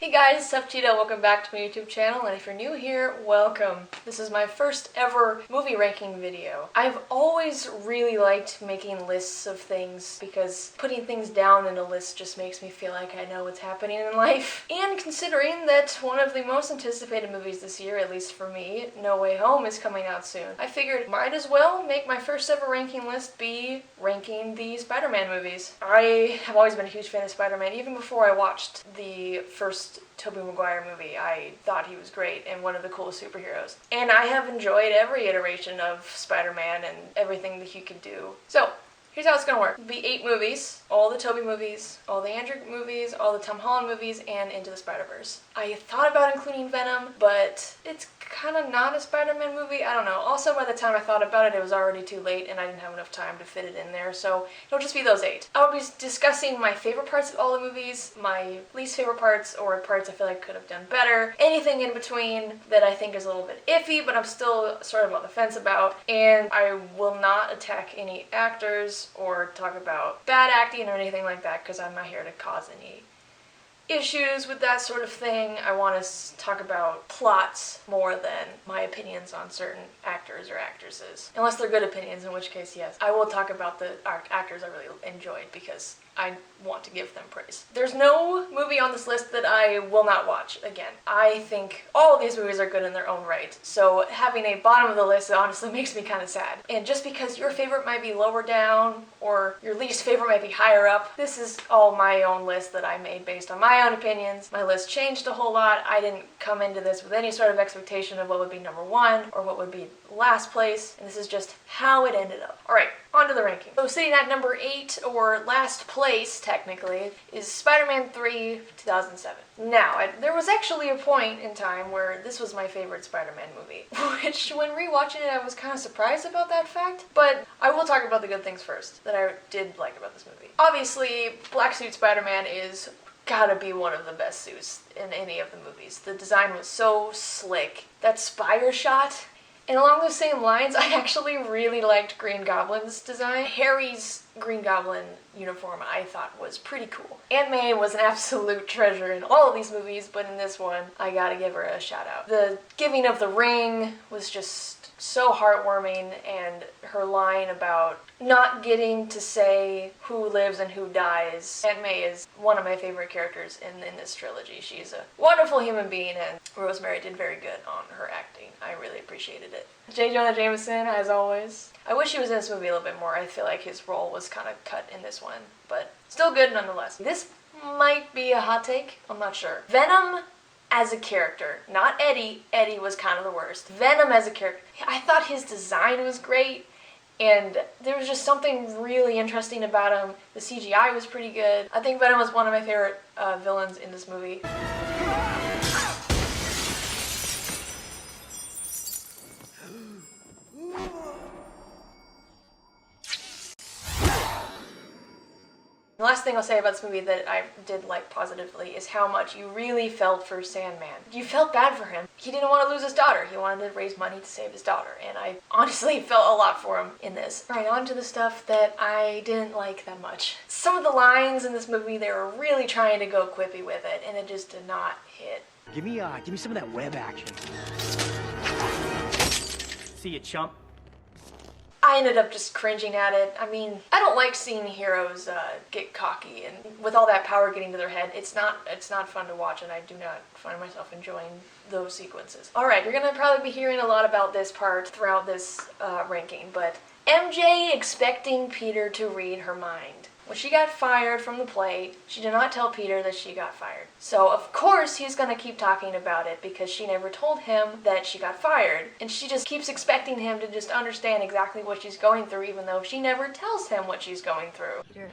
Hey guys, it's Cheetah. Welcome back to my YouTube channel, and if you're new here, welcome. This is my first ever movie ranking video. I've always really liked making lists of things because putting things down in a list just makes me feel like I know what's happening in life. And considering that one of the most anticipated movies this year, at least for me, No Way Home, is coming out soon, I figured might as well make my first ever ranking list be ranking the Spider-Man movies. I have always been a huge fan of Spider-Man. Even before I watched the first Tobey Maguire movie, I thought he was great and one of the coolest superheroes. And I have enjoyed every iteration of Spider-Man and everything that he could do. So, here's how it's gonna work. It'll be 8 movies, all the Tobey movies, all the Andrew movies, all the Tom Holland movies, and Into the Spider-Verse. I thought about including Venom, but it's kind of not a Spider-Man movie. I don't know. Also, by the time I thought about it, it was already too late and I didn't have enough time to fit it in there, so it'll just be those 8. I'll be discussing my favorite parts of all the movies, my least favorite parts, or parts I feel like could have done better, anything in between that I think is a little bit iffy, but I'm still sort of on the fence about, and I will not attack any actors or talk about bad acting or anything like that, because I'm not here to cause any issues with that sort of thing. I want to talk about plots more than my opinions on certain actors or actresses. Unless they're good opinions, in which case, yes. I will talk about the actors I really enjoyed because I want to give them praise. There's no movie on this list that I will not watch again. I think all of these movies are good in their own right, so having a bottom of the list honestly makes me kind of sad. And just because your favorite might be lower down or your least favorite might be higher up, this is all my own list that I made based on my own opinions. My list changed a whole lot. I didn't come into this with any sort of expectation of what would be number 1 or what would be last place, and this is just how it ended up. Alright, on to the ranking. So sitting at number 8, or last place technically, is Spider-Man 3 2007. Now, there was actually a point in time where this was my favorite Spider-Man movie, which when rewatching it I was kind of surprised about that fact, but I will talk about the good things first that I did like about this movie. Obviously, Black Suit Spider-Man is gotta be one of the best suits in any of the movies. The design was so slick. That spire shot. And along those same lines, I actually really liked Green Goblin's design. Harry's Green Goblin uniform I thought was pretty cool. Aunt May was an absolute treasure in all of these movies, but in this one, I gotta give her a shout out. The giving of the ring was just so heartwarming, and her line about not getting to say who lives and who dies. Aunt May is one of my favorite characters in this trilogy. She's a wonderful human being, and Rosemary did very good on her acting. I really appreciated it. J. Jonah Jameson, as always. I wish he was in this movie a little bit more. I feel like his role was kind of cut in this one, but still good nonetheless. This might be a hot take. I'm not sure. Venom as a character, not Eddie. Eddie was kind of the worst. Venom as a character, I thought his design was great, and there was just something really interesting about him. The CGI was pretty good. I think Venom was one of my favorite villains in this movie. The last thing I'll say about this movie that I did like positively is how much you really felt for Sandman. You felt bad for him. He didn't want to lose his daughter. He wanted to raise money to save his daughter, and I honestly felt a lot for him in this. Alright, on to the stuff that I didn't like that much. Some of the lines in this movie, they were really trying to go quippy with it, and it just did not hit. Give me some of that web action. See you, chump. I ended up just cringing at it. I mean, I don't like seeing heroes get cocky, and with all that power getting to their head, it's not fun to watch, and I do not find myself enjoying those sequences. Alright, you're gonna probably be hearing a lot about this part throughout this ranking, but MJ expecting Peter to read her mind. When she got fired from the play, she did not tell Peter that she got fired. So, of course, he's gonna keep talking about it because she never told him that she got fired. And she just keeps expecting him to just understand exactly what she's going through, even though she never tells him what she's going through. Peter,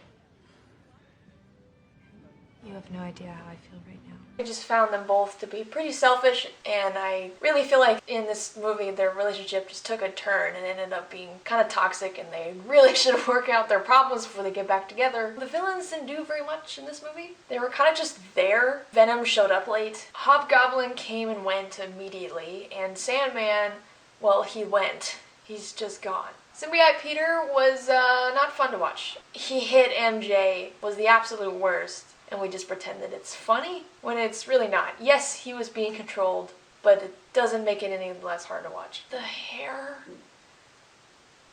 you have no idea how I feel right now. I just found them both to be pretty selfish, and I really feel like in this movie their relationship just took a turn and ended up being kind of toxic, and they really should have worked out their problems before they get back together. The villains didn't do very much in this movie. They were kind of just there. Venom showed up late. Hobgoblin came and went immediately, and Sandman, well, he went. He's just gone. Symbiote Peter was not fun to watch. He hit MJ, was the absolute worst. and we just pretend that it's funny when it's really not. Yes, he was being controlled, but it doesn't make it any less hard to watch. The hair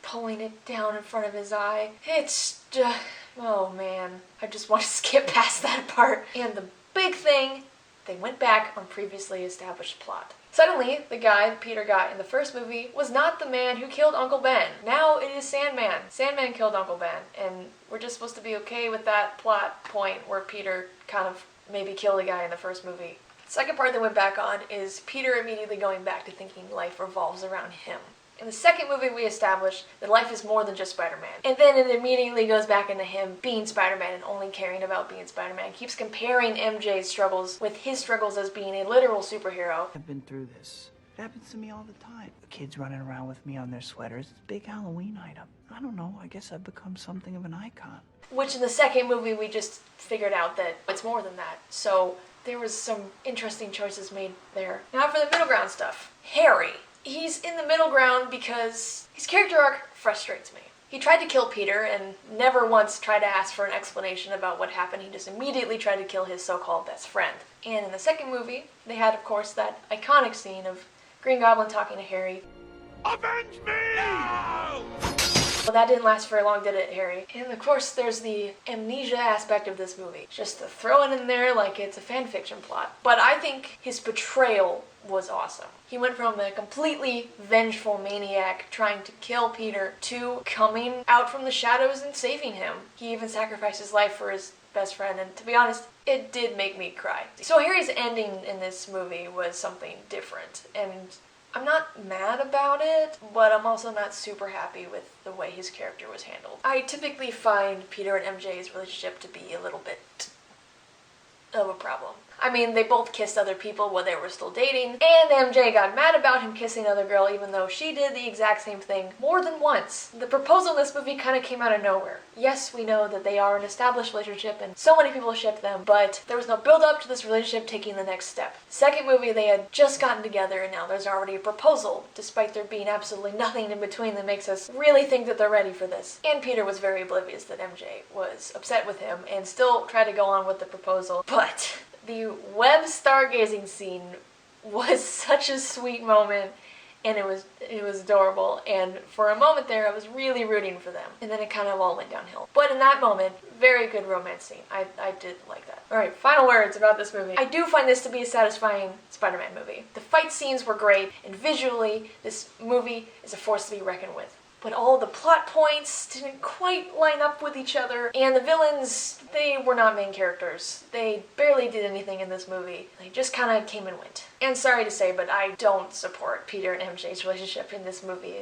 pulling it down in front of his eye, it's just, oh man, I just want to skip past that part. And the big thing, they went back on previously established plot. Suddenly, the guy that Peter got in the first movie was not the man who killed Uncle Ben. Now it is Sandman. Sandman killed Uncle Ben, and we're just supposed to be okay with that plot point where Peter kind of maybe killed a guy in the first movie. The second part they went back on is Peter immediately going back to thinking life revolves around him. In the second movie, we established that life is more than just Spider-Man. And then it immediately goes back into him being Spider-Man and only caring about being Spider-Man. Keeps comparing MJ's struggles with his struggles as being a literal superhero. I've been through this. It happens to me all the time. The kids running around with me on their sweaters. It's a big Halloween item. I don't know, I guess I've become something of an icon. Which in the second movie, we just figured out that it's more than that. So there was some interesting choices made there. Now for the middle ground stuff. Harry. He's in the middle ground because his character arc frustrates me. He tried to kill Peter and never once tried to ask for an explanation about what happened. He just immediately tried to kill his so-called best friend. And in the second movie, they had, of course, that iconic scene of Green Goblin talking to Harry. Avenge me! No! Well, that didn't last very long, did it, Harry? And of course, there's the amnesia aspect of this movie. Just to throw it in there like it's a fanfiction plot. But I think his betrayal was awesome. He went from a completely vengeful maniac trying to kill Peter to coming out from the shadows and saving him. He even sacrificed his life for his best friend, and to be honest, it did make me cry. So Harry's ending in this movie was something different, and I'm not mad about it, but I'm also not super happy with the way his character was handled. I typically find Peter and MJ's relationship to be a little bit of a problem. I mean, they both kissed other people while they were still dating, and MJ got mad about him kissing another girl even though she did the exact same thing more than once. The proposal in this movie kind of came out of nowhere. Yes, we know that they are an established relationship and so many people ship them, but there was no build up to this relationship taking the next step. Second movie, they had just gotten together and now there's already a proposal, despite there being absolutely nothing in between that makes us really think that they're ready for this. And Peter was very oblivious that MJ was upset with him and still tried to go on with the proposal, but the web stargazing scene was such a sweet moment, and it was adorable, and for a moment there I was really rooting for them, and then it kind of all went downhill. But in that moment, very good romance scene. I did like that. Alright, final words about this movie. I do find this to be a satisfying Spider-Man movie. The fight scenes were great, and visually, this movie is a force to be reckoned with. But all the plot points didn't quite line up with each other, and the villains, they were not main characters. They barely did anything in this movie. They just kind of came and went. And sorry to say, but I don't support Peter and MJ's relationship in this movie.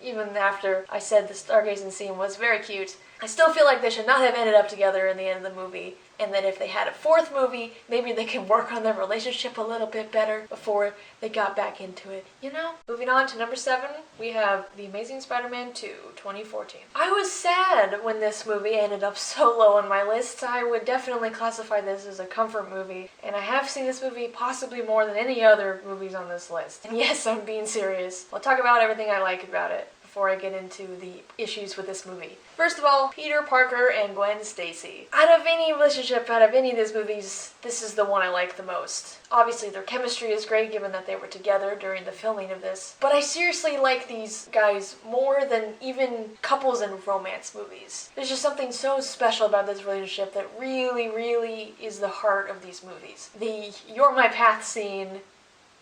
Even after I said the stargazing scene was very cute, I still feel like they should not have ended up together in the end of the movie, and that if they had a fourth movie, maybe they can work on their relationship a little bit better before they got back into it, you know? Moving on to number 7, we have The Amazing Spider-Man 2, 2014. I was sad when this movie ended up so low on my list. I would definitely classify this as a comfort movie, and I have seen this movie possibly more than any other movies on this list. And yes, I'm being serious. I'll talk about everything I like about it before I get into the issues with this movie. First of all, Peter Parker and Gwen Stacy. Out of any relationship, out of any of these movies, this is the one I like the most. Obviously, their chemistry is great given that they were together during the filming of this, but I seriously like these guys more than even couples in romance movies. There's just something so special about this relationship that really, really is the heart of these movies. The You're My Path scene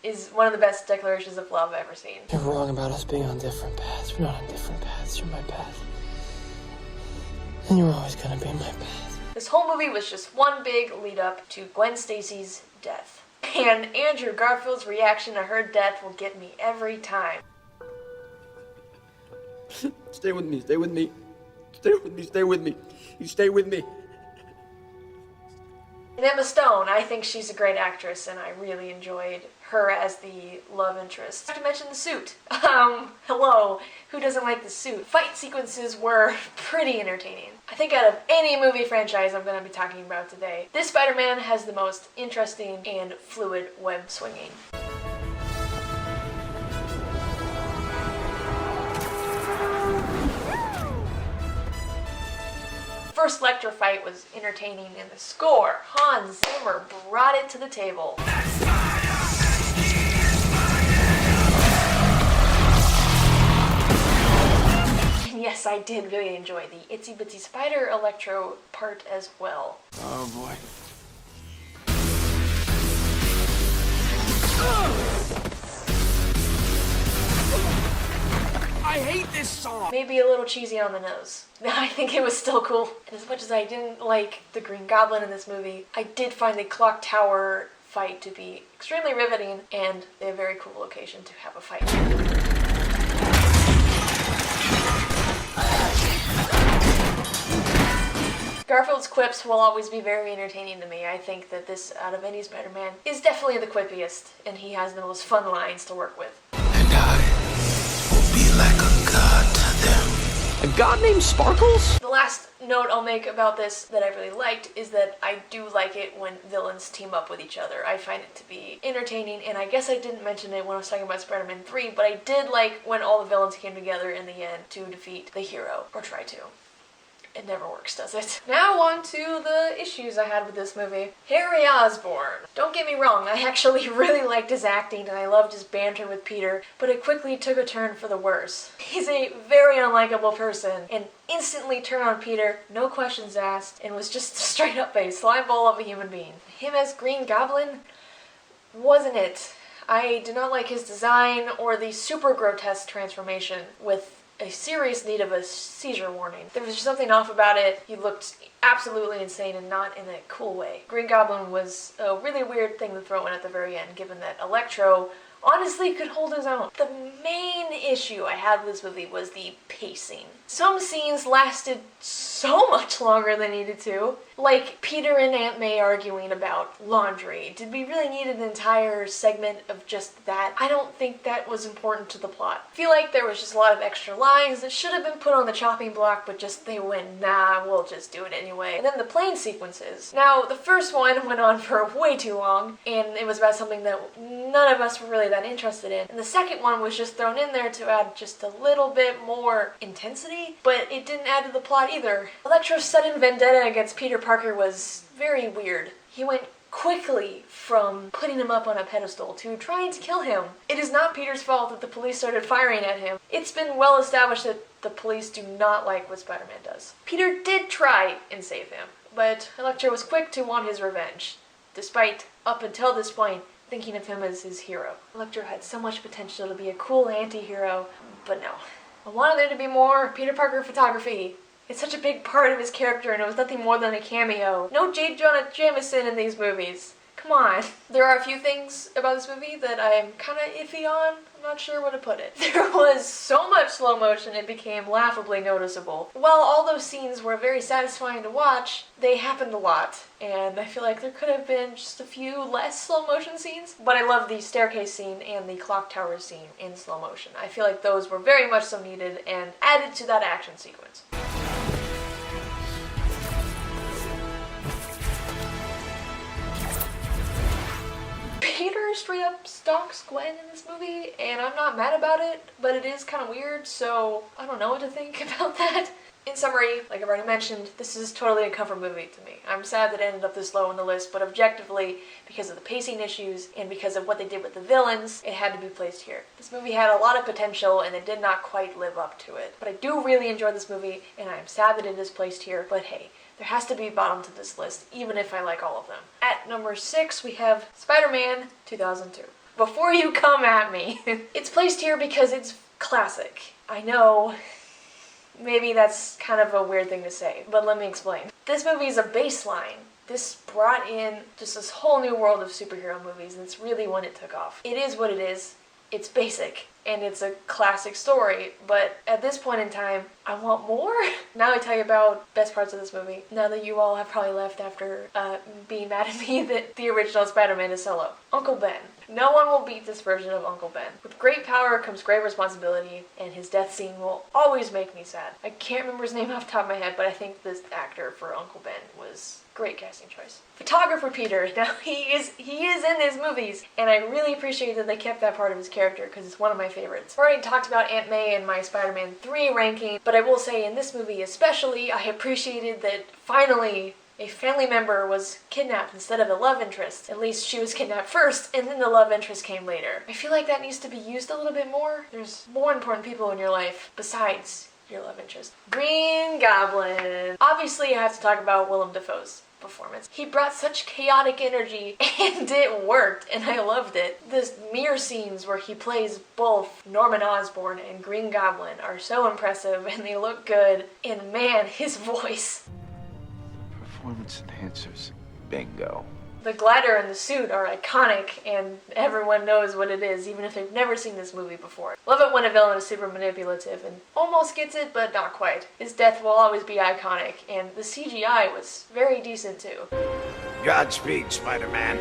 is one of the best declarations of love I've ever seen. You're wrong about us being on different paths. We're not on different paths. You're my path. And you're always gonna be my path. This whole movie was just one big lead up to Gwen Stacy's death. And Andrew Garfield's reaction to her death will get me every time. Stay with me. Stay with me. Stay with me. Stay with me. You stay with me. And Emma Stone, I think she's a great actress, and I really enjoyed her as the love interest. I have to mention the suit. Hello, who doesn't like the suit? Fight sequences were pretty entertaining. I think out of any movie franchise I'm going to be talking about today, this Spider-Man has the most interesting and fluid web swinging. first Lecter fight was entertaining, and the score, Hans Zimmer brought it to the table. And yes, I did really enjoy the Itsy Bitsy Spider Electro part as well. Oh boy. I hate this song! Maybe a little cheesy on the nose. I think it was still cool. And as much as I didn't like the Green Goblin in this movie, I did find the Clock Tower fight to be extremely riveting and a very cool location to have a fight. Garfield's quips will always be very entertaining to me. I think that this, out of any Spider-Man, is definitely the quippiest, and he has the most fun lines to work with. And I will be like a god to them. A god named Sparkles? The last note I'll make about this that I really liked is that I do like it when villains team up with each other. I find it to be entertaining, and I guess I didn't mention it when I was talking about Spider-Man 3, but I did like when all the villains came together in the end to defeat the hero, or try to. It never works, does it? Now on to the issues I had with this movie. Harry Osborn. Don't get me wrong, I actually really liked his acting and I loved his banter with Peter, but it quickly took a turn for the worse. He's a very unlikable person and instantly turned on Peter, no questions asked, and was just straight up a slime ball of a human being. Him as Green Goblin wasn't it. I did not like his design or the super grotesque transformation with a serious need of a seizure warning. There was just something off about it. He looked absolutely insane and not in a cool way. Green Goblin was a really weird thing to throw in at the very end, given that Electro honestly could hold his own. The main issue I had with this movie was the pacing. Some scenes lasted so much longer than needed to. Like Peter and Aunt May arguing about laundry. Did we really need an entire segment of just that? I don't think that was important to the plot. I feel like there was just a lot of extra lines that should have been put on the chopping block, but just they went, nah, we'll just do it anyway. And then the plane sequences. Now, the first one went on for way too long, and it was about something that none of us were really that interested in. And the second one was just thrown in there to add just a little bit more intensity, but it didn't add to the plot either. Electro's sudden vendetta against Peter Parker was very weird. He went quickly from putting him up on a pedestal to trying to kill him. It is not Peter's fault that the police started firing at him. It's been well established that the police do not like what Spider-Man does. Peter did try and save him, but Electro was quick to want his revenge, despite, up until this point, thinking of him as his hero. Electro had so much potential to be a cool anti-hero, but no. I wanted there to be more Peter Parker photography. It's such a big part of his character, and it was nothing more than a cameo. No J. Jonah Jameson in these movies. Come on. There are a few things about this movie that I'm kind of iffy on. I'm not sure where to put it. There was so much slow motion it became laughably noticeable. While all those scenes were very satisfying to watch, they happened a lot, and I feel like there could have been just a few less slow motion scenes. But I love the staircase scene and the clock tower scene in slow motion. I feel like those were very much so needed and added to that action sequence. Peter straight up stalks Gwen in this movie, and I'm not mad about it, but it is kind of weird, so I don't know what to think about that. In summary, like I've already mentioned, this is totally a comfort movie to me. I'm sad that it ended up this low on the list, but objectively, because of the pacing issues and because of what they did with the villains, it had to be placed here. This movie had a lot of potential and it did not quite live up to it. But I do really enjoy this movie, and I'm sad that it is placed here, but hey, there has to be a bottom to this list, even if I like all of them. At number 6, we have Spider-Man 2002. Before you come at me, it's placed here because it's classic. I know, maybe that's kind of a weird thing to say, but let me explain. This movie is a baseline. This brought in just this whole new world of superhero movies, and it's really when it took off. It is what it is. It's basic, and it's a classic story, but at this point in time, I want more. Now I tell you about best parts of this movie, now that you all have probably left after being mad at me that the original Spider-Man is solo. Uncle Ben. No one will beat this version of Uncle Ben. With great power comes great responsibility, and his death scene will always make me sad. I can't remember his name off the top of my head, but I think this actor for Uncle Ben was great casting choice. Photographer Peter. Now he is in his movies, and I really appreciate that they kept that part of his character because it's one of my favorites. I've already talked about Aunt May in my Spider-Man 3 ranking, but I will say in this movie especially, I appreciated that finally a family member was kidnapped instead of a love interest. At least she was kidnapped first, and then the love interest came later. I feel like that needs to be used a little bit more. There's more important people in your life besides your love interest. Green Goblin. Obviously, I have to talk about Willem Dafoe's performance. He brought such chaotic energy, and it worked, and I loved it. The mirror scenes where he plays both Norman Osborn and Green Goblin are so impressive, and they look good, and man, his voice. Performance enhancers. Bingo. The glider and the suit are iconic, and everyone knows what it is, even if they've never seen this movie before. Love it when a villain is super manipulative and almost gets it, but not quite. His death will always be iconic, and the CGI was very decent too. Godspeed, Spider-Man.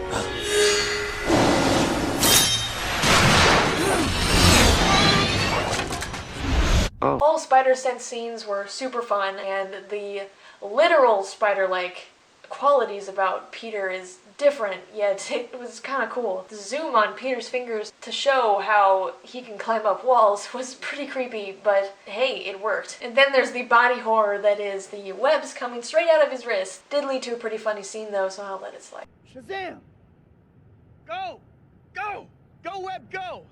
All spider sense scenes were super fun, and the literal spider-like qualities about Peter is different, yet it was kind of cool. The zoom on Peter's fingers to show how he can climb up walls was pretty creepy, but hey, it worked. And then there's the body horror that is the webs coming straight out of his wrist. Did lead to a pretty funny scene though, so I'll let it slide. Shazam! Go! Go! Go, Web, go!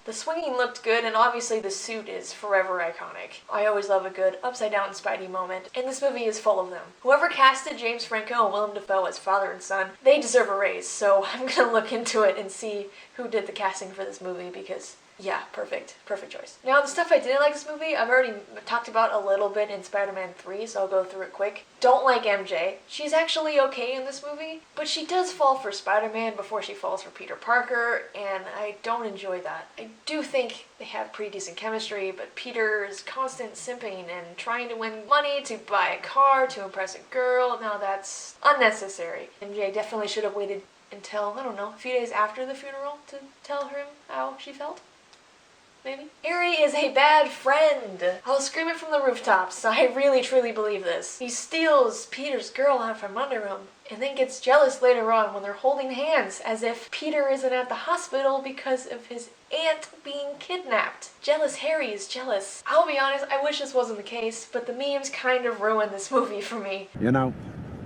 The swinging looked good, and obviously the suit is forever iconic. I always love a good upside-down Spidey moment, and this movie is full of them. Whoever casted James Franco and Willem Dafoe as father and son, they deserve a raise, so I'm gonna look into it and see who did the casting for this movie, because yeah, perfect choice. Now, the stuff I didn't like this movie, I've already talked about a little bit in Spider-Man 3, so I'll go through it quick. Don't like MJ. She's actually okay in this movie, but she does fall for Spider-Man before she falls for Peter Parker, and I don't enjoy that. I do think they have pretty decent chemistry, but Peter's constant simping and trying to win money to buy a car to impress a girl, now that's unnecessary. MJ definitely should have waited until, I don't know, a few days after the funeral to tell him how she felt. Maybe? Harry is a bad friend. I'll scream it from the rooftops. I really truly believe this. He steals Peter's girl out from under him and then gets jealous later on when they're holding hands as if Peter isn't at the hospital because of his aunt being kidnapped. Jealous Harry is jealous. I'll be honest, I wish this wasn't the case, but the memes kind of ruined this movie for me. You know,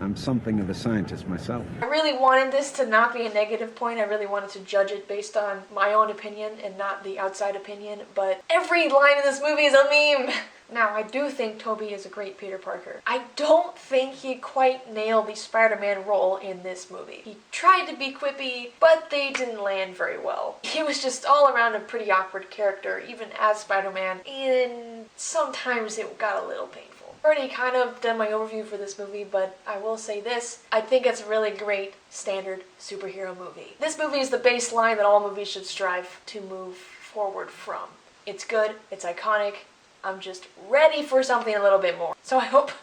I'm something of a scientist myself. I really wanted this to not be a negative point. I really wanted to judge it based on my own opinion and not the outside opinion, but every line in this movie is a meme. Now, I do think Tobey is a great Peter Parker. I don't think he quite nailed the Spider-Man role in this movie. He tried to be quippy, but they didn't land very well. He was just all around a pretty awkward character, even as Spider-Man, and sometimes it got a little painful. I've already kind of done my overview for this movie, but I will say this. I think it's a really great standard superhero movie. This movie is the baseline that all movies should strive to move forward from. It's good, it's iconic. I'm just ready for something a little bit more. So I hope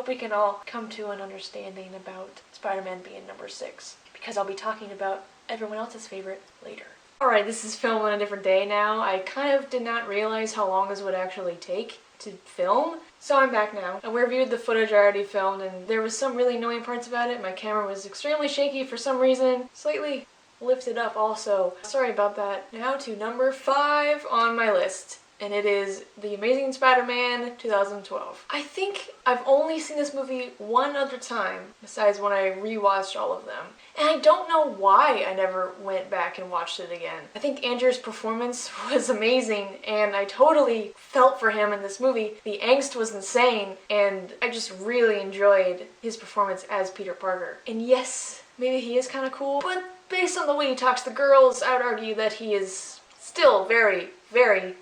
we can all come to an understanding about Spider-Man being number 6, because I'll be talking about everyone else's favorite later. Alright, this is film on a different day now. I kind of did not realize how long this would actually take to film, so I'm back now. I reviewed the footage I already filmed, and there was some really annoying parts about it. My camera was extremely shaky for some reason, slightly lifted up also. Sorry about that. Now to number 5 on my list, and it is The Amazing Spider-Man 2012. I think I've only seen this movie one other time, besides when I rewatched all of them. And I don't know why I never went back and watched it again. I think Andrew's performance was amazing, and I totally felt for him in this movie. The angst was insane, and I just really enjoyed his performance as Peter Parker. And yes, maybe he is kind of cool, but based on the way he talks to girls, I would argue that he is still very, very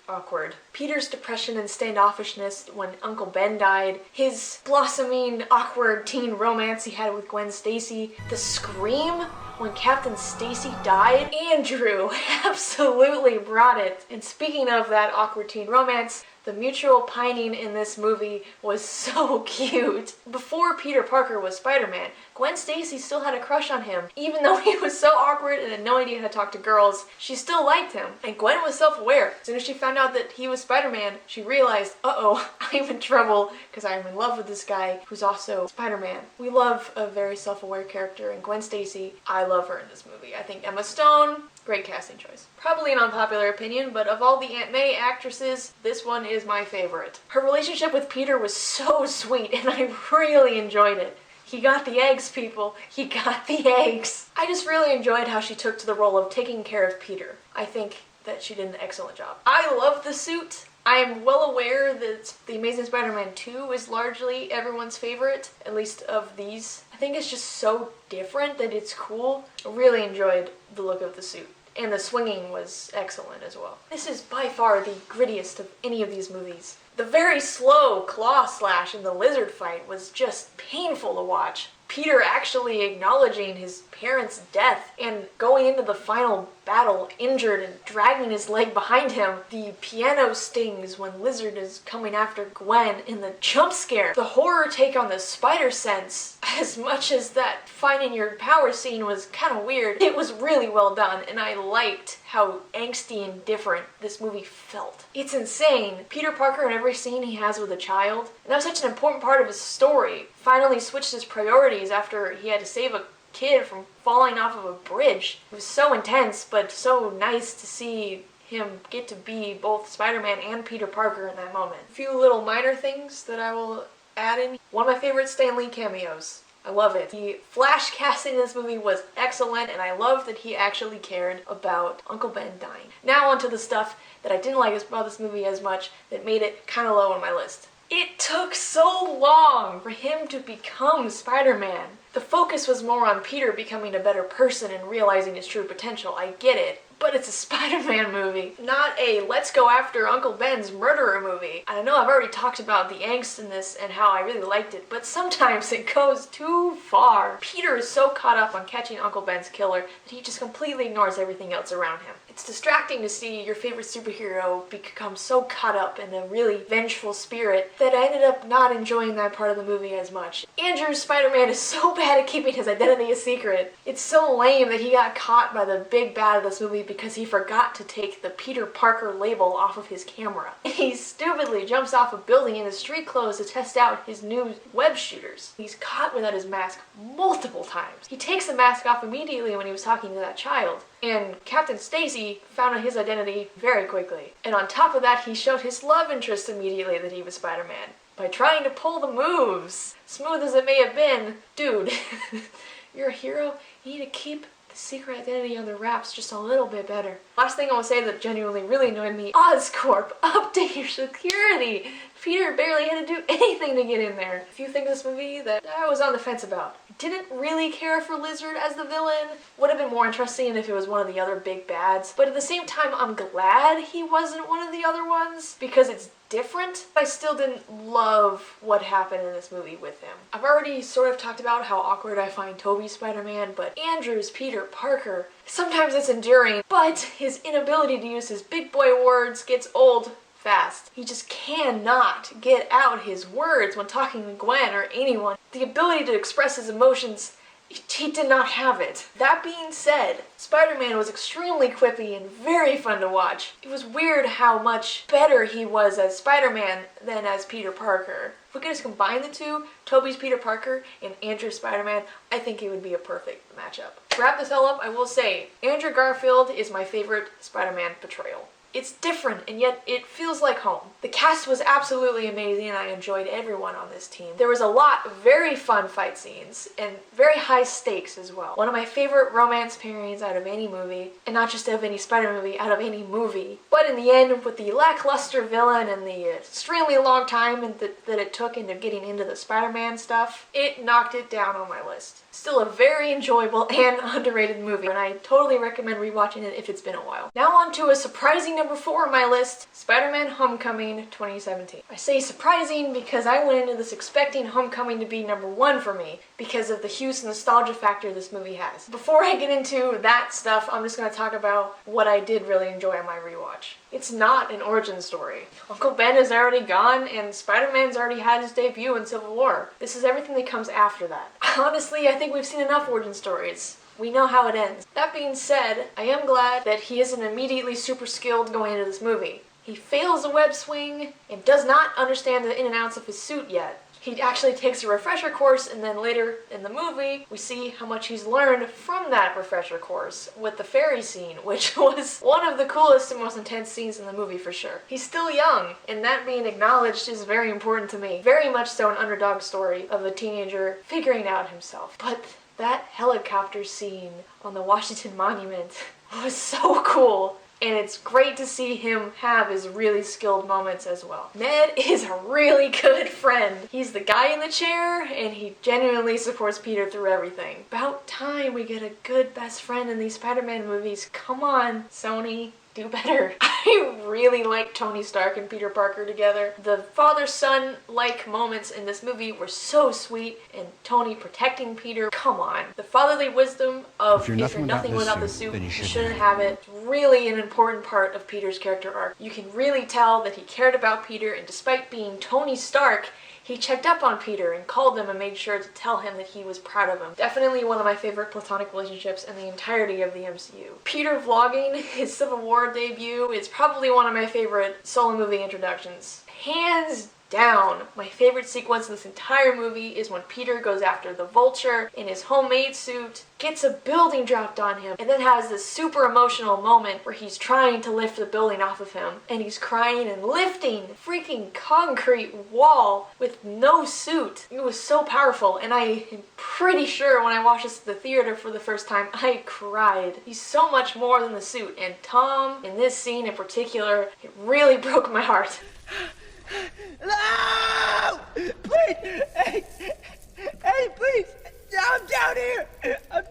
awkward. Peter's depression and standoffishness when Uncle Ben died, his blossoming, awkward teen romance he had with Gwen Stacy, the scream when Captain Stacy died, Andrew absolutely brought it. And speaking of that awkward teen romance, The mutual pining in this movie was so cute. Before Peter Parker was Spider-Man, Gwen Stacy still had a crush on him. Even though he was so awkward and had no idea how to talk to girls, she still liked him. And Gwen was self-aware. As soon as she found out that he was Spider-Man, she realized, uh-oh, I'm in trouble because I'm in love with this guy who's also Spider-Man. We love a very self-aware character, and Gwen Stacy, I love her in this movie. I think Emma Stone, great casting choice. Probably an unpopular opinion, but of all the Aunt May actresses, this one is my favorite. Her relationship with Peter was so sweet, and I really enjoyed it. He got the eggs, people. He got the eggs. I just really enjoyed how she took to the role of taking care of Peter. I think that she did an excellent job. I love the suit. I am well aware that The Amazing Spider-Man 2 is largely everyone's favorite, at least of these. I think it's just so different that it's cool. I really enjoyed the look of the suit. And the swinging was excellent as well. This is by far the grittiest of any of these movies. The very slow claw slash in the lizard fight was just painful to watch. Peter actually acknowledging his parents' death and going into the final battle injured and dragging his leg behind him. The piano stings when Lizard is coming after Gwen in the jump scare. The horror take on the spider sense, as much as that finding your power scene was kind of weird, it was really well done, and I liked how angsty and different this movie felt. It's insane. Peter Parker in every scene he has with a child, and that was such an important part of his story, finally switched his priorities after he had to save a kid from falling off of a bridge. It was so intense, but so nice to see him get to be both Spider-Man and Peter Parker in that moment. A few little minor things that I will add in. One of my favorite Stan Lee cameos. I love it. The Flash casting in this movie was excellent, and I love that he actually cared about Uncle Ben dying. Now onto the stuff that I didn't like about this movie as much that made it kind of low on my list. It took so long for him to become Spider-Man. The focus was more on Peter becoming a better person and realizing his true potential. I get it. But it's a Spider-Man movie, not a let's go after Uncle Ben's murderer movie. I know I've already talked about the angst in this and how I really liked it, but sometimes it goes too far. Peter is so caught up on catching Uncle Ben's killer that he just completely ignores everything else around him. It's distracting to see your favorite superhero become so caught up in a really vengeful spirit that I ended up not enjoying that part of the movie as much. Andrew's Spider-Man is so bad at keeping his identity a secret. It's so lame that he got caught by the big bad of this movie because he forgot to take the Peter Parker label off of his camera. He stupidly jumps off a building in his street clothes to test out his new web shooters. He's caught without his mask multiple times. He takes the mask off immediately when he was talking to that child. And Captain Stacy found out his identity very quickly. And on top of that, he showed his love interest immediately that he was Spider-Man by trying to pull the moves. Smooth as it may have been, dude, you're a hero. You need to keep the secret identity under wraps just a little bit better. Last thing I want to say that genuinely really annoyed me, Oscorp, update your security. Peter barely had to do anything to get in there. A few things in this movie that I was on the fence about. Didn't really care for Lizard as the villain. Would have been more interesting if it was one of the other big bads. But at the same time, I'm glad he wasn't one of the other ones because it's different. I still didn't love what happened in this movie with him. I've already sort of talked about how awkward I find Tobey's Spider-Man, but Andrew's Peter Parker, sometimes it's endearing, but his inability to use his big boy words gets old fast. He just cannot get out his words when talking to Gwen or anyone. The ability to express his emotions, he did not have it. That being said, Spider-Man was extremely quippy and very fun to watch. It was weird how much better he was as Spider-Man than as Peter Parker. If we could just combine the two, Tobey's Peter Parker and Andrew's Spider-Man, I think it would be a perfect matchup. To wrap this all up, I will say, Andrew Garfield is my favorite Spider-Man portrayal. It's different, and yet it feels like home. The cast was absolutely amazing, and I enjoyed everyone on this team. There was a lot of very fun fight scenes, and very high stakes as well. One of my favorite romance pairings out of any movie, and not just of any Spider movie, out of any movie. But in the end, with the lackluster villain and the extremely long time that it took into getting into the Spider-Man stuff, it knocked it down on my list. Still a very enjoyable and underrated movie, and I totally recommend rewatching it if it's been a while. Now on to a surprising number 4 on my list, Spider-Man Homecoming 2017. I say surprising because I went into this expecting Homecoming to be number 1 for me because of the huge nostalgia factor this movie has. Before I get into that stuff, I'm just going to talk about what I did really enjoy on my rewatch. It's not an origin story. Uncle Ben is already gone and Spider-Man's already had his debut in Civil War. This is everything that comes after that. Honestly, I think we've seen enough origin stories. We know how it ends. That being said, I am glad that he isn't immediately super skilled going into this movie. He fails the web swing and does not understand the in and outs of his suit yet. He actually takes a refresher course, and then later in the movie, we see how much he's learned from that refresher course with the ferry scene, which was one of the coolest and most intense scenes in the movie for sure. He's still young, and that being acknowledged is very important to me. Very much so an underdog story of a teenager figuring out himself. But that helicopter scene on the Washington Monument was so cool. And it's great to see him have his really skilled moments as well. Ned is a really good friend. He's the guy in the chair, and he genuinely supports Peter through everything. About time we get a good best friend in these Spider-Man movies. Come on, Sony. Do better. I really like Tony Stark and Peter Parker together. The father-son-like moments in this movie were so sweet, and Tony protecting Peter, come on. The fatherly wisdom of if you're nothing without the suit, you shouldn't have it. It's really an important part of Peter's character arc. You can really tell that he cared about Peter, and despite being Tony Stark, he checked up on Peter and called him and made sure to tell him that he was proud of him. Definitely one of my favorite platonic relationships in the entirety of the MCU. Peter vlogging his Civil War debut is probably one of my favorite solo movie introductions. Hands down. My favorite sequence in this entire movie is when Peter goes after the Vulture in his homemade suit, gets a building dropped on him, and then has this super emotional moment where he's trying to lift the building off of him, and he's crying and lifting a freaking concrete wall with no suit. It was so powerful, and I am pretty sure when I watched this at the theater for the first time, I cried. He's so much more than the suit, and Tom, in this scene in particular, it really broke my heart. No! Please! Hey, please! I'm down here! I'm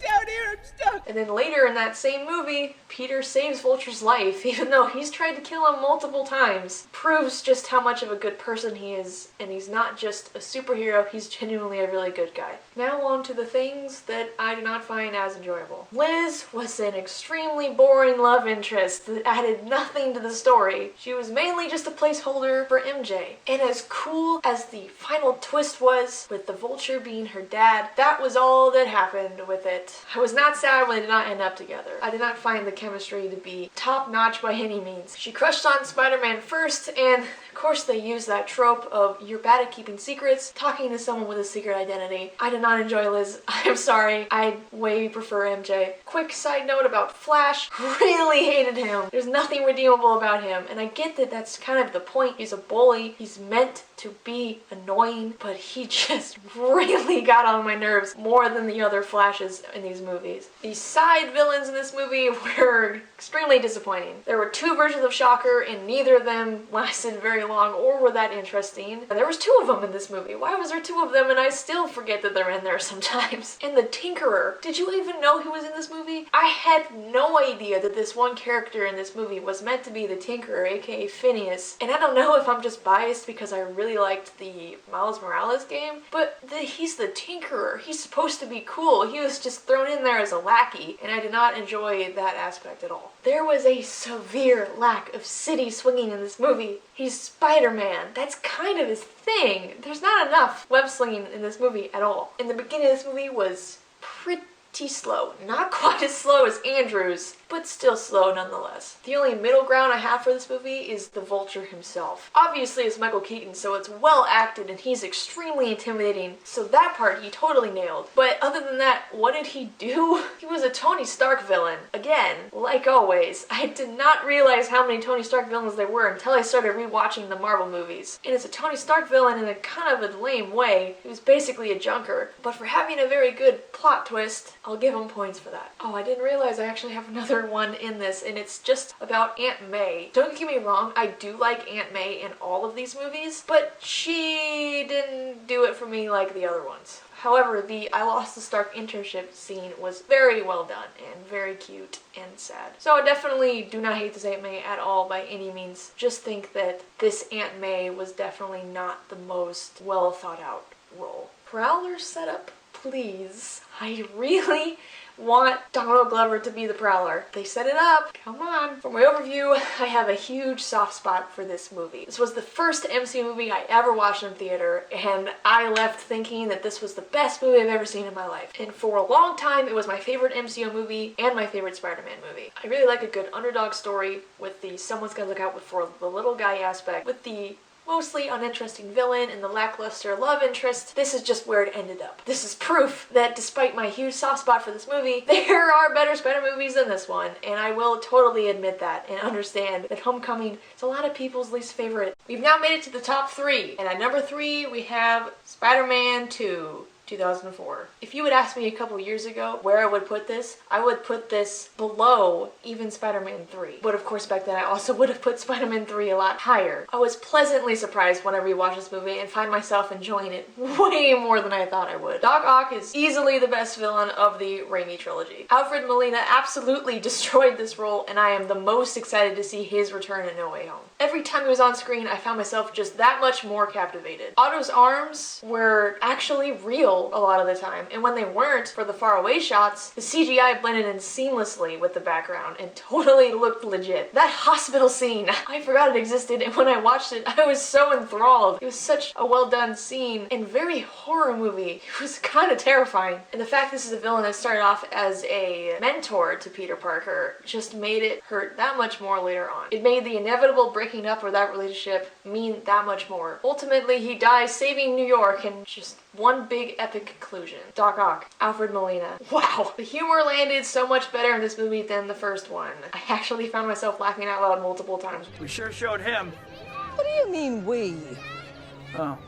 stuck! And then later in that same movie, Peter saves Vulture's life, even though he's tried to kill him multiple times. Proves just how much of a good person he is, and he's not just a superhero, he's genuinely a really good guy. Now on to the things that I do not find as enjoyable. Liz was an extremely boring love interest that added nothing to the story. She was mainly just a placeholder for MJ. And as cool as the final twist was, with the Vulture being her dad, that was all that happened with it. I was not sad when they did not end up together. I did not find the chemistry to be top-notch by any means. She crushed on Spider-Man first, and of course they used that trope of you're bad at keeping secrets, talking to someone with a secret identity. I did not enjoy Liz. I'm sorry. I way prefer MJ. Quick side note about Flash. Really hated him. There's nothing redeemable about him, and I get that that's kind of the point. He's a bully. He's meant to be annoying, but he just really got on my nerves more than the other Flashes in these movies. The side villains in this movie were extremely disappointing. There were 2 versions of Shocker, and neither of them lasted very long or were that interesting. And there was 2 of them in this movie. Why was there 2 of them, and I still forget that they're in there sometimes. And the Tinkerer. Did you even know he was in this movie? I had no idea that this one character in this movie was meant to be the Tinkerer, aka Phineas. And I don't know if I'm just biased because I really liked the Miles Morales game, but he's the Tinkerer. He's supposed to be cool. He was just thrown in there as a lackey, and I did not enjoy that aspect at all. There was a severe lack of city swinging in this movie. He's Spider-Man. That's kind of his thing. There's not enough web slinging in this movie at all. And the beginning of this movie was pretty slow. Not quite as slow as Andrew's, but still slow nonetheless. The only middle ground I have for this movie is the Vulture himself. Obviously it's Michael Keaton, so it's well acted and he's extremely intimidating, so that part he totally nailed. But other than that, what did he do? He was a Tony Stark villain. Again, like always, I did not realize how many Tony Stark villains there were until I started rewatching the Marvel movies. And it's a Tony Stark villain in a kind of a lame way. He was basically a junker, but for having a very good plot twist, I'll give him points for that. Oh, I didn't realize I actually have another one in this, and it's just about Aunt May. Don't get me wrong, I do like Aunt May in all of these movies, but she didn't do it for me like the other ones. However, the I Lost the Stark internship scene was very well done and very cute and sad. So I definitely do not hate this Aunt May at all by any means. Just think that this Aunt May was definitely not the most well thought out role. Prowler setup, please. I really want Donald Glover to be the Prowler. They set it up. Come on. For my overview, I have a huge soft spot for this movie. This was the first MCU movie I ever watched in theater, and I left thinking that this was the best movie I've ever seen in my life. And for a long time, it was my favorite MCU movie and my favorite Spider-Man movie. I really like a good underdog story with the someone's gonna look out for the little guy aspect, with the mostly uninteresting villain and the lackluster love interest. This is just where it ended up. This is proof that despite my huge soft spot for this movie, there are better Spider movies than this one, and I will totally admit that and understand that Homecoming is a lot of people's least favorite. We've now made it to the top 3, and at number 3 we have Spider-Man 2. 2004. If you had asked me a couple years ago where I would put this, I would put this below even Spider-Man 3. But of course back then I also would have put Spider-Man 3 a lot higher. I was pleasantly surprised when I rewatched this movie and find myself enjoying it way more than I thought I would. Doc Ock is easily the best villain of the Raimi trilogy. Alfred Molina absolutely destroyed this role, and I am the most excited to see his return in No Way Home. Every time he was on screen, I found myself just that much more captivated. Otto's arms were actually real a lot of the time, and when they weren't, for the faraway shots, the CGI blended in seamlessly with the background and totally looked legit. That hospital scene, I forgot it existed, and when I watched it, I was so enthralled. It was such a well done scene and very horror movie. It was kind of terrifying. And the fact this is a villain that started off as a mentor to Peter Parker just made it hurt that much more later on. It made the inevitable breaking up of that relationship mean that much more. Ultimately, he dies saving New York in just one big epic conclusion. Doc Ock, Alfred Molina. Wow! The humor landed so much better in this movie than the first one. I actually found myself laughing out loud multiple times. We sure showed him. What do you mean, we? Oh.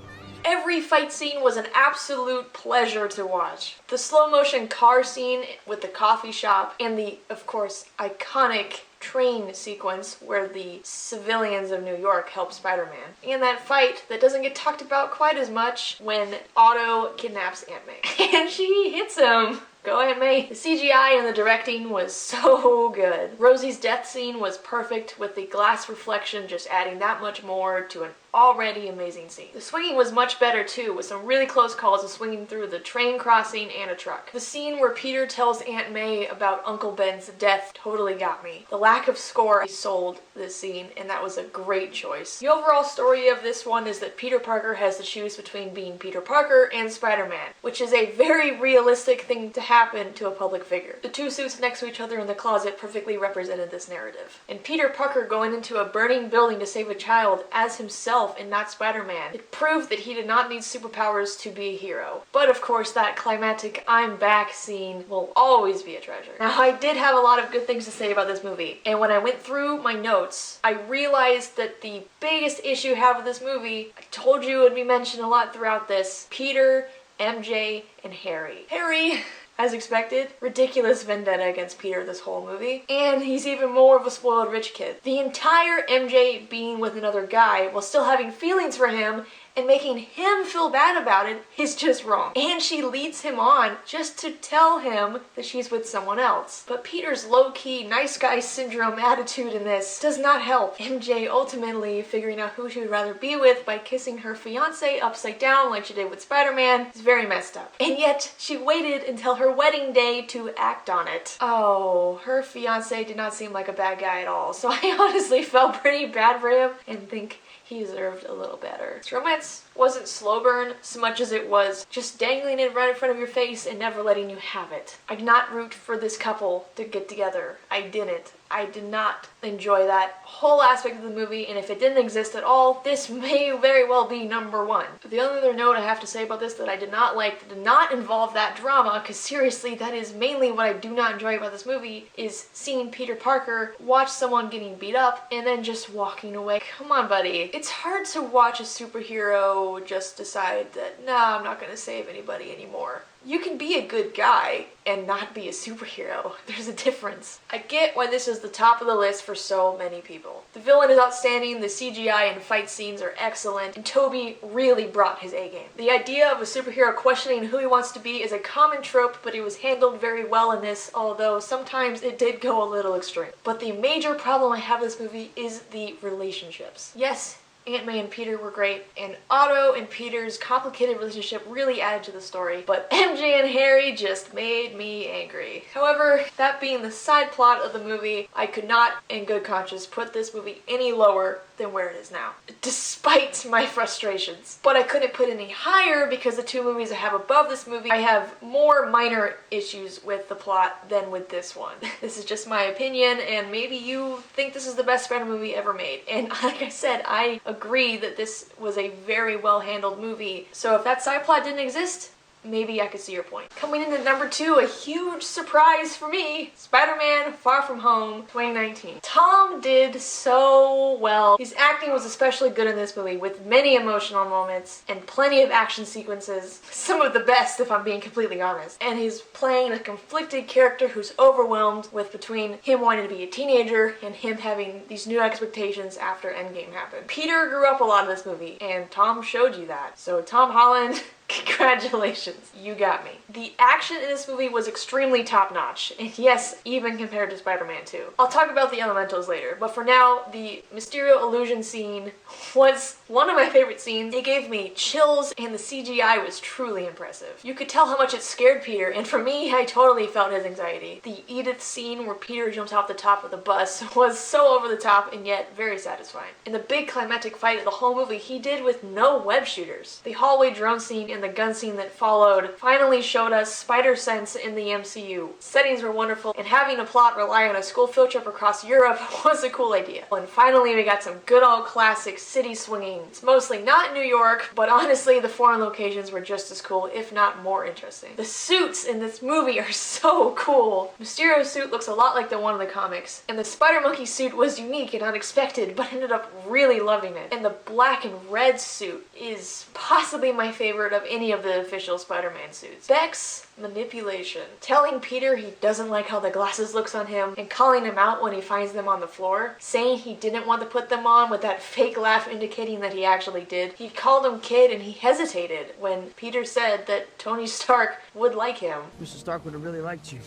Every fight scene was an absolute pleasure to watch. The slow motion car scene with the coffee shop and the, of course, iconic train sequence where the civilians of New York help Spider-Man. And that fight that doesn't get talked about quite as much when Otto kidnaps Aunt May. And she hits him. Go Aunt May. The CGI and the directing was so good. Rosie's death scene was perfect, with the glass reflection just adding that much more to an already amazing scene. The swinging was much better too, with some really close calls of swinging through the train crossing and a truck. The scene where Peter tells Aunt May about Uncle Ben's death totally got me. The lack of score sold this scene, and that was a great choice. The overall story of this one is that Peter Parker has to choose between being Peter Parker and Spider-Man, which is a very realistic thing to happen to a public figure. The two suits next to each other in the closet perfectly represented this narrative. And Peter Parker going into a burning building to save a child as himself and not Spider-Man. It proved that he did not need superpowers to be a hero. But of course, that climactic I'm back scene will always be a treasure. Now, I did have a lot of good things to say about this movie, and when I went through my notes, I realized that the biggest issue I have with this movie, I told you it would be mentioned a lot throughout this, Peter, MJ, and Harry. Harry, as expected, ridiculous vendetta against Peter this whole movie, and he's even more of a spoiled rich kid. The entire MJ being with another guy while still having feelings for him and making him feel bad about it is just wrong. And she leads him on just to tell him that she's with someone else. But Peter's low-key, nice guy syndrome attitude in this does not help. MJ ultimately figuring out who she would rather be with by kissing her fiancé upside down like she did with Spider-Man is very messed up. And yet, she waited until her wedding day to act on it. Oh, her fiancé did not seem like a bad guy at all, so I honestly felt pretty bad for him and think he deserved a little better. This romance wasn't slow burn so much as it was just dangling it right in front of your face and never letting you have it. I did not root for this couple to get together. I didn't. I did not enjoy that whole aspect of the movie, and if it didn't exist at all, this may very well be number 1. The only other note I have to say about this that I did not like that did not involve that drama, because seriously, that is mainly what I do not enjoy about this movie, is seeing Peter Parker watch someone getting beat up and then just walking away. Come on, buddy. It's hard to watch a superhero just decide that, nah, I'm not gonna save anybody anymore. You can be a good guy and not be a superhero. There's a difference. I get why this is the top of the list for so many people. The villain is outstanding, the CGI and fight scenes are excellent, and Tobey really brought his A game. The idea of a superhero questioning who he wants to be is a common trope, but it was handled very well in this, although sometimes it did go a little extreme. But the major problem I have with this movie is the relationships. Yes, Aunt May and Peter were great, and Otto and Peter's complicated relationship really added to the story, but MJ and Harry just made me angry. However, that being the side plot of the movie, I could not, in good conscience, put this movie any lower than where it is now, despite my frustrations. But I couldn't put any higher because the two movies I have above this movie, I have more minor issues with the plot than with this one. This is just my opinion, and maybe you think this is the best Spider movie ever made. And like I said, I agree that this was a very well handled movie. So if that side plot didn't exist, maybe I could see your point. Coming in at number 2, a huge surprise for me, Spider-Man Far From Home 2019. Tom did so well. His acting was especially good in this movie, with many emotional moments and plenty of action sequences, some of the best if I'm being completely honest. And he's playing a conflicted character who's overwhelmed with between him wanting to be a teenager and him having these new expectations after Endgame happened. Peter grew up a lot in this movie, and Tom showed you that. So Tom Holland, congratulations, you got me. The action in this movie was extremely top-notch, and yes, even compared to Spider-Man 2. I'll talk about the elementals later, but for now, the Mysterio illusion scene was one of my favorite scenes. It gave me chills, and the CGI was truly impressive. You could tell how much it scared Peter, and for me, I totally felt his anxiety. The Edith scene where Peter jumps off the top of the bus was so over the top and yet very satisfying. And the big climactic fight of the whole movie he did with no web shooters. The hallway drone scene and the gun scene that followed finally showed us Spider-Sense in the MCU. Settings were wonderful, and having a plot rely on a school field trip across Europe was a cool idea. And finally we got some good old classic city swinging. It's mostly not New York, but honestly the foreign locations were just as cool, if not more interesting. The suits in this movie are so cool. Mysterio's suit looks a lot like the one in the comics, and the Spider-Monkey suit was unique and unexpected, but I ended up really loving it. And the black and red suit is possibly my favorite of any of the official Spider-Man suits. Beck's manipulation, telling Peter he doesn't like how the glasses looks on him and calling him out when he finds them on the floor, saying he didn't want to put them on with that fake laugh indicating that he actually did. He called him kid and he hesitated when Peter said that Tony Stark would like him. Mr. Stark would have really liked you.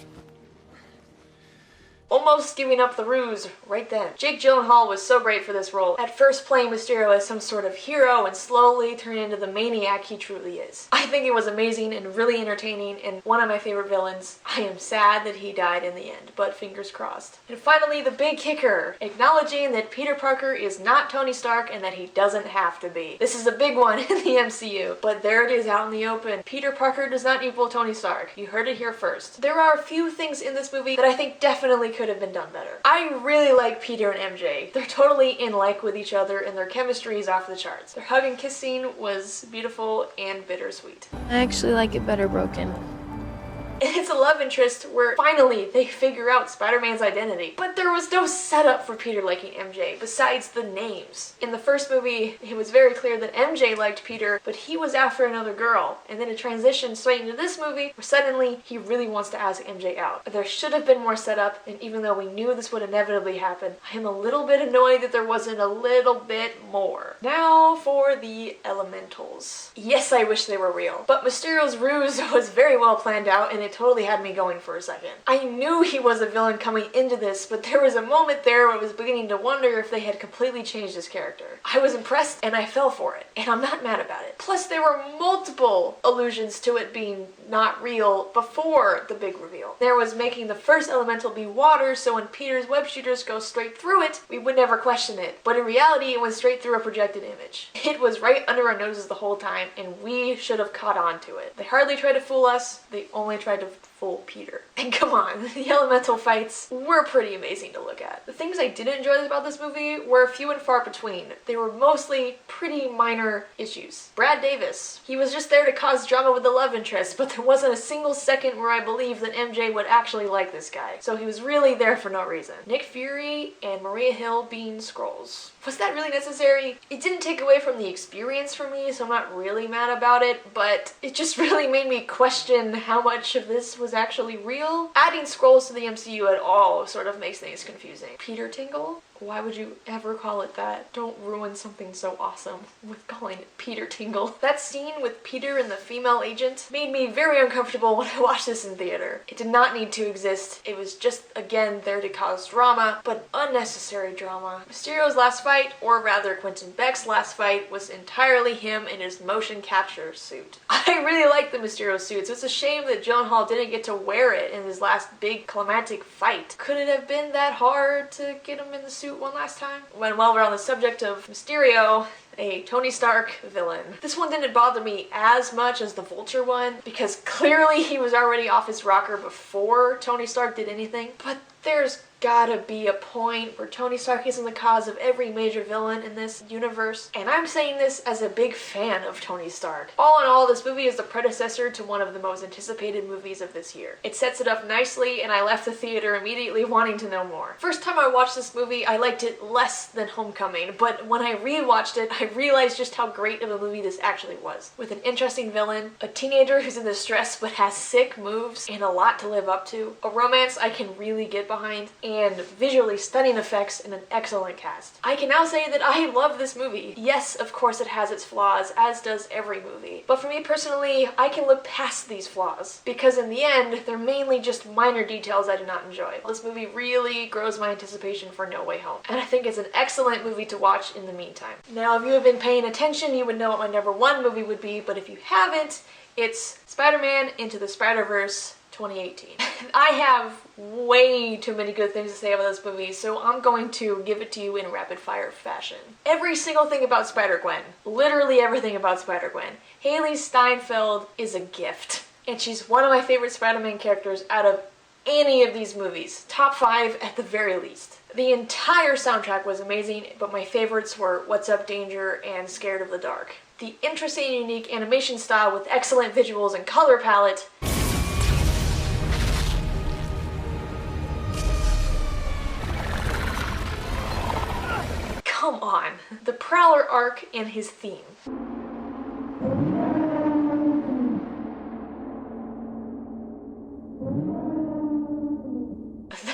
Almost giving up the ruse right then. Jake Gyllenhaal was so great for this role, at first playing Mysterio as some sort of hero and slowly turning into the maniac he truly is. I think it was amazing and really entertaining and one of my favorite villains. I am sad that he died in the end, but fingers crossed. And finally, the big kicker, acknowledging that Peter Parker is not Tony Stark and that he doesn't have to be. This is a big one in the MCU, but there it is out in the open. Peter Parker does not equal Tony Stark. You heard it here first. There are a few things in this movie that I think definitely could have been done better. I really like Peter and MJ. They're totally in like with each other and their chemistry is off the charts. Their hug and kiss scene was beautiful and bittersweet. I actually like it better broken. And it's a love interest where finally they figure out Spider-Man's identity. But there was no setup for Peter liking MJ besides the names. In the first movie, it was very clear that MJ liked Peter, but he was after another girl. And then it transitioned straight into this movie where suddenly he really wants to ask MJ out. There should have been more setup, and even though we knew this would inevitably happen, I am a little bit annoyed that there wasn't a little bit more. Now for the elementals. Yes, I wish they were real, but Mysterio's ruse was very well planned out and it totally had me going for a second. I knew he was a villain coming into this, but there was a moment there where I was beginning to wonder if they had completely changed his character. I was impressed and I fell for it, and I'm not mad about it. Plus there were multiple allusions to it being not real before the big reveal. There was making the first elemental be water, so when Peter's web shooters go straight through it, we would never question it. But in reality, it went straight through a projected image. It was right under our noses the whole time, and we should have caught on to it. They hardly tried to fool us, they only tried to full Peter. And come on, the elemental fights were pretty amazing to look at. The things I didn't enjoy about this movie were few and far between. They were mostly pretty minor issues. Brad Davis, he was just there to cause drama with the love interest, but there wasn't a single second where I believed that MJ would actually like this guy. So he was really there for no reason. Nick Fury and Maria Hill being Skrulls. Was that really necessary? It didn't take away from the experience for me, so I'm not really mad about it, but it just really made me question how much of this was actually real. Adding Skrulls to the MCU at all sort of makes things confusing. Peter Tingle? Why would you ever call it that? Don't ruin something so awesome with calling it Peter Tingle. That scene with Peter and the female agent made me very uncomfortable when I watched this in theater. It did not need to exist. It was just, again, there to cause drama, but unnecessary drama. Mysterio's last fight, or rather Quentin Beck's last fight, was entirely him in his motion capture suit. I really like the Mysterio suits. It's a shame that Gyllenhaal didn't get to wear it in his last big climactic fight. Could it have been that hard to get him in the suit one last time? While we're on the subject of Mysterio, a Tony Stark villain. This one didn't bother me as much as the Vulture one, because clearly he was already off his rocker before Tony Stark did anything, but there's gotta be a point where Tony Stark isn't the cause of every major villain in this universe, and I'm saying this as a big fan of Tony Stark. All in all, this movie is the predecessor to one of the most anticipated movies of this year. It sets it up nicely, and I left the theater immediately wanting to know more. First time I watched this movie, I liked it less than Homecoming, but when I rewatched it, I realized just how great of a movie this actually was. With an interesting villain, a teenager who's in distress but has sick moves, and a lot to live up to, a romance I can really get behind, and visually stunning effects and an excellent cast. I can now say that I love this movie. Yes, of course it has its flaws, as does every movie. But for me personally, I can look past these flaws, because in the end, they're mainly just minor details I do not enjoy. This movie really grows my anticipation for No Way Home, and I think it's an excellent movie to watch in the meantime. Now, if you have been paying attention, you would know what my number one movie would be, but if you haven't, it's Spider-Man Into the Spider-Verse 2018. I have way too many good things to say about this movie, so I'm going to give it to you in rapid fire fashion. Every single thing about Spider-Gwen, literally everything about Spider-Gwen. Hailee Steinfeld is a gift, and she's one of my favorite Spider-Man characters out of any of these movies. Top 5 at the very least. The entire soundtrack was amazing, but my favorites were What's Up Danger and Scared of the Dark. The interesting and unique animation style with excellent visuals and color palette. Come on, the Prowler arc and his theme.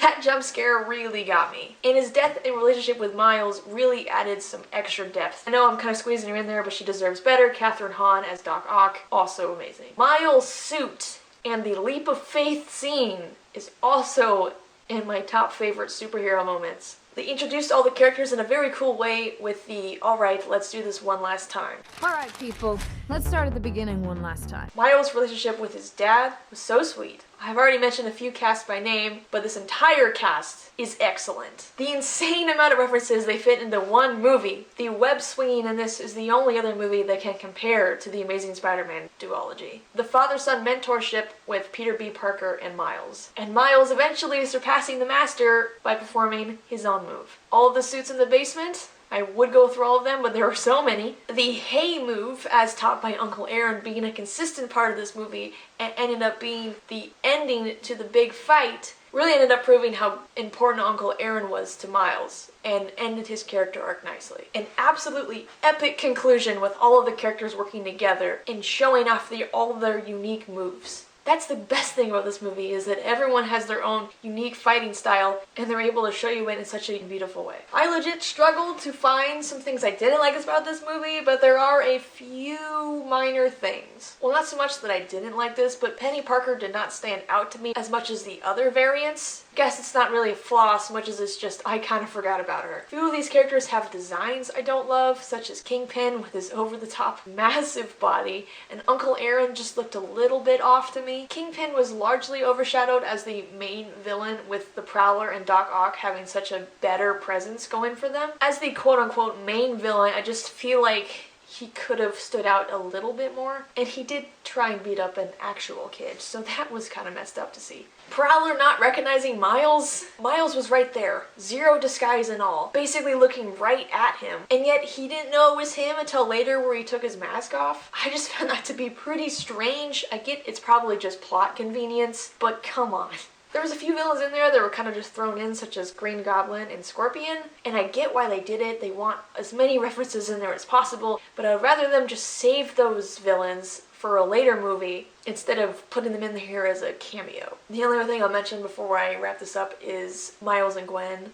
That jump scare really got me. And his death and relationship with Miles really added some extra depth. I know I'm kind of squeezing her in there, but she deserves better. Catherine Hahn as Doc Ock, also amazing. Miles' suit and the leap of faith scene is also in my top favorite superhero moments. They introduced all the characters in a very cool way with the, alright, let's do this one last time. Alright, people, let's start at the beginning one last time. Miles' relationship with his dad was so sweet. I've already mentioned a few casts by name, but this entire cast is excellent. The insane amount of references they fit into one movie. The web swinging in this is the only other movie that can compare to the Amazing Spider-Man duology. The father-son mentorship with Peter B. Parker and Miles. And Miles eventually surpassing the Master by performing his own move. All of the suits in the basement, I would go through all of them, but there are so many. The Hey move, as taught by Uncle Aaron, being a consistent part of this movie and ended up being the ending to the big fight, really ended up proving how important Uncle Aaron was to Miles and ended his character arc nicely. An absolutely epic conclusion with all of the characters working together and showing off all their unique moves. That's the best thing about this movie, is that everyone has their own unique fighting style and they're able to show you it in such a beautiful way. I legit struggled to find some things I didn't like about this movie, but there are a few minor things. Well, not so much that I didn't like this, but Penny Parker did not stand out to me as much as the other variants. Guess it's not really a flaw so much as it's just I kind of forgot about her. A few of these characters have designs I don't love, such as Kingpin with his over-the-top massive body, and Uncle Aaron just looked a little bit off to me. Kingpin was largely overshadowed as the main villain, with the Prowler and Doc Ock having such a better presence going for them. As the quote-unquote main villain, I just feel like he could have stood out a little bit more. And he did try and beat up an actual kid, so that was kind of messed up to see. Prowler not recognizing Miles? Miles was right there, zero disguise and all, basically looking right at him. And yet he didn't know it was him until later where he took his mask off. I just found that to be pretty strange. I get it's probably just plot convenience, but come on. There was a few villains in there that were kind of just thrown in, such as Green Goblin and Scorpion, and I get why they did it. They want as many references in there as possible, but I'd rather them just save those villains for a later movie instead of putting them in here as a cameo. The only other thing I'll mention before I wrap this up is Miles and Gwen.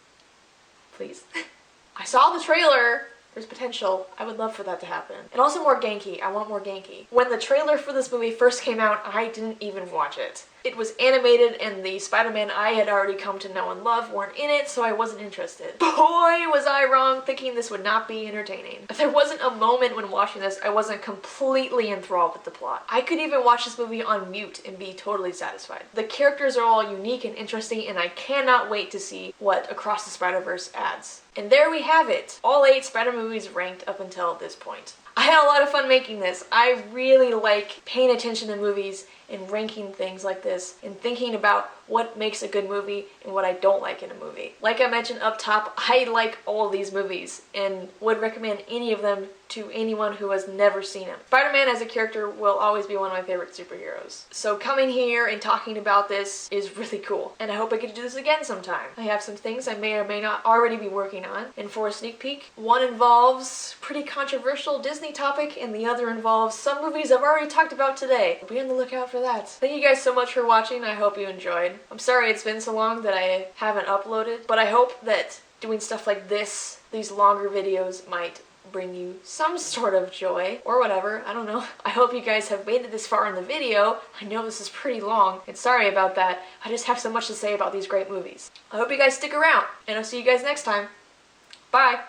Please. I saw the trailer. There's potential. I would love for that to happen. And also more Genki. I want more Genki. When the trailer for this movie first came out, I didn't even watch it. It was animated and the Spider-Man I had already come to know and love weren't in it, so I wasn't interested. Boy, was I wrong thinking this would not be entertaining. There wasn't a moment when watching this I wasn't completely enthralled with the plot. I could even watch this movie on mute and be totally satisfied. The characters are all unique and interesting, and I cannot wait to see what Across the Spider-Verse adds. And there we have it. All 8 Spider movies ranked up until this point. I had a lot of fun making this. I really like paying attention to movies and ranking things like this and thinking about what makes a good movie and what I don't like in a movie. Like I mentioned up top, I like all of these movies and would recommend any of them to anyone who has never seen them. Spider-Man as a character will always be one of my favorite superheroes. So coming here and talking about this is really cool, and I hope I get to do this again sometime. I have some things I may or may not already be working on, and for a sneak peek, one involves pretty controversial Disney topic and the other involves some movies I've already talked about today. Be on the lookout for that. Thank you guys so much for watching. I hope you enjoyed. I'm sorry it's been so long that I haven't uploaded, but I hope that doing stuff like this, these longer videos, might bring you some sort of joy or whatever. I don't know. I hope you guys have made it this far in the video. I know this is pretty long, and sorry about that. I just have so much to say about these great movies. I hope you guys stick around, and I'll see you guys next time. Bye!